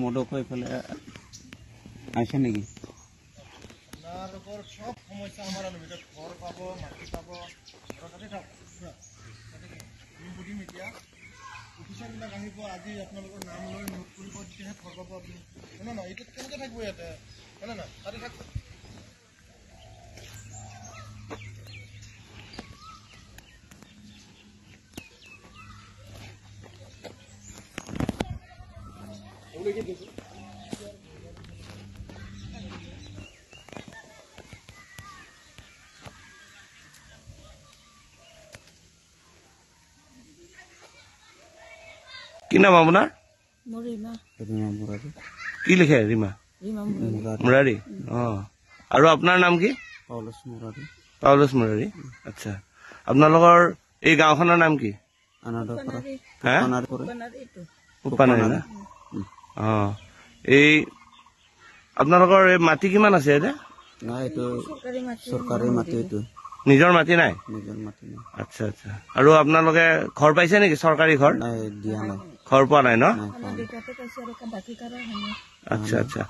মদক এইফালে আহিছে নেকি? আপোনালোকৰ সব সমস্যা আমাৰ ভিতৰত ঘৰ পাব, মাটি পাব, তাতে থাকক বুজিম। এতিয়া অফিচাৰবিলাক আহিব, আজি আপোনালোকৰ নাম লৈ নোট কৰিব, তেতিয়াহে ঘৰ পাব আপুনি। হয়নে নহয়? এইটোত কেনেকৈ থাকিব ইয়াতে? হয়নে নহয়? তাতে থাকক। কি নাম আপোনাৰ? কি লিখে ৰীমা মুৰাৰী? আৰু আপোনাৰ নাম কি? পাউলছ মুৰাৰী। আচ্ছা, আপোনালোকৰ এই গাঁওখনৰ নাম কি? উপানাৰী না? এই আপোনালোকৰ এই মাটি কিমান আছে এতিয়া? চৰকাৰী মাটি। নিজৰ মাটি নাই? আচ্ছা আচ্ছা। আৰু আপোনালোকে ঘৰ পাইছে নেকি? চৰকাৰী ঘৰ ঘৰ পোৱা নাই ন? আচ্ছা আচ্ছা।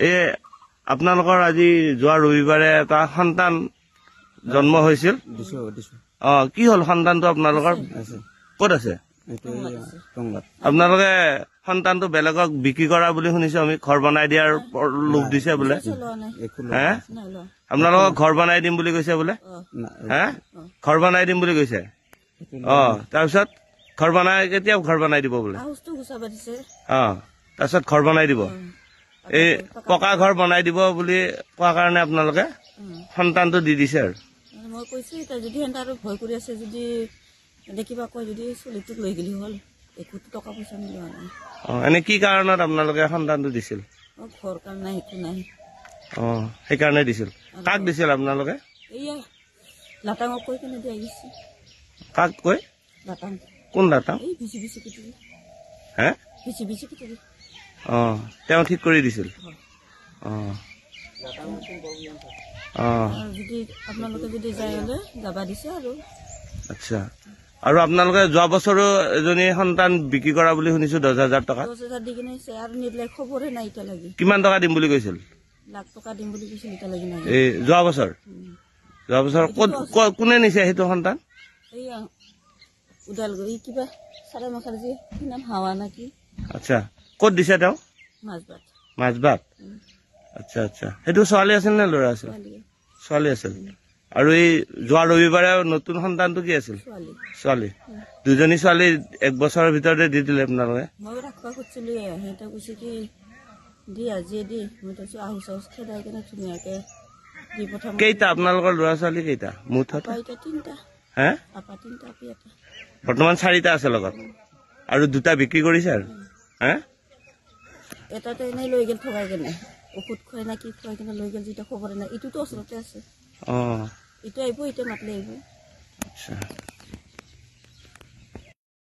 এই আপোনালোকৰ আজি যোৱা ৰবিবাৰে এটা সন্তান জন্ম হৈছিল। কি হ'ল সন্তানটো আপোনালোকৰ? ক'ত আছে? আপোনালোকে সন্তানটো বেলেগক বিক্ৰী কৰা বুলি শুনিছো আমি, ঘৰ বনাই দিয়াৰ লোভ দিছে বোলে। হে, আপোনালোকক ঘৰ বনাই দিম বুলি কৈছে বোলে? হে, ঘৰ বনাই দিম বুলি কৈছে? তাৰপিছত ঘৰ বনাই কেতিয়া ঘৰ বনাই দিব বোলে? তাৰপিছত ঘৰ বনাই দিব। এই পকা ঘৰ বনাই দিব বুলি কোৱা কাৰণে আপোনালোকে সন্তানটো দি দিছে আৰু। মই কৈছো এতিয়া যদি সিহঁতে আৰু ভয় কৰি আছে, যদি কিবা কয়, যদি চলিটোক লৈ গেলি হ'ল, একো টকা পইচা মিলোৱা নাই। এনে কি কাৰণত আপোনালোকে সন্তানটো দিছিল? ঘৰ কাম নাই, একো নাই। সেইকাৰণে দিছিল। কাক দিছিল আপোনালোকে? এইয়া লাটাঙক কৈ কেনে দিয়া গৈছে। কাক কৈ? লাটাং। কোন লাটাং? এই বিচি বিচি পিটুৰি। হে, বিচি বিচি পিটুৰি। তেওঁ ঠিক কৰি দিছিল। যদি আপোনালোকে যদি যায় হলে যাবা দিছে আৰু। আচ্ছা। আৰু আপোনালোকে যোৱা বছৰো এজনী সন্তান বিক্ৰী কৰা বুলি শুনিছো, 10,000 টকা। 10,000 দি কিনে আৰু নিদিলে খবৰে নাই এতিয়ালৈকে। কিমান টকা দিম বুলি কৈছিল? লাখ টকা দিম বুলি কৈছিল, এতিয়ালৈকে নাই। এই যোৱা বছৰ কোনে নিছে সেইটো সন্তান? এইয়া ওদালগুৰি কিবা চাৰে মাখাৰ যে কি নাম, হাৱা না কি? আচ্ছা, ক'ত দিছে তেওঁ? মাজবাট। আচ্ছা আচ্ছা। সেইটো ছোৱালী আছিল নে ল'ৰা আছিল? ছোৱালী আছিল। আৰু এই যোৱা ৰবিবাৰে নতুন সন্তানটো কি আছিল? ছোৱালী। দুজনী ছোৱালী 1 বছৰৰ ভিতৰতে দি দিলে আপোনালোকে? মই ৰাখবা খুজিছিলো, সিহঁতে কৈছে কি দি আজিয়ে দি। মই কৈছো আহুচ আহুচ খেদাই কেনে ধুনীয়াকে দি পঠাম। কেইটা আপোনালোকৰ ল'ৰা ছোৱালী কেইটা মুঠতে? 3টা। হে, 3টা আপি এটা। বৰ্তমান 4টা আছে লগত, আৰু 2টা বিক্ৰী কৰিছে আৰু। হে, এটাতে এনেই লৈ গেল থগাই কেনে, ঔষধ খুৱাই না কি খুৱাই কেনে লৈ গেল, যেটা খবৰে নাই। ইটোতো ওচৰতে আছে। ইটো আহিব, এতিয়া মাতিলে আহিব। আচ্ছা।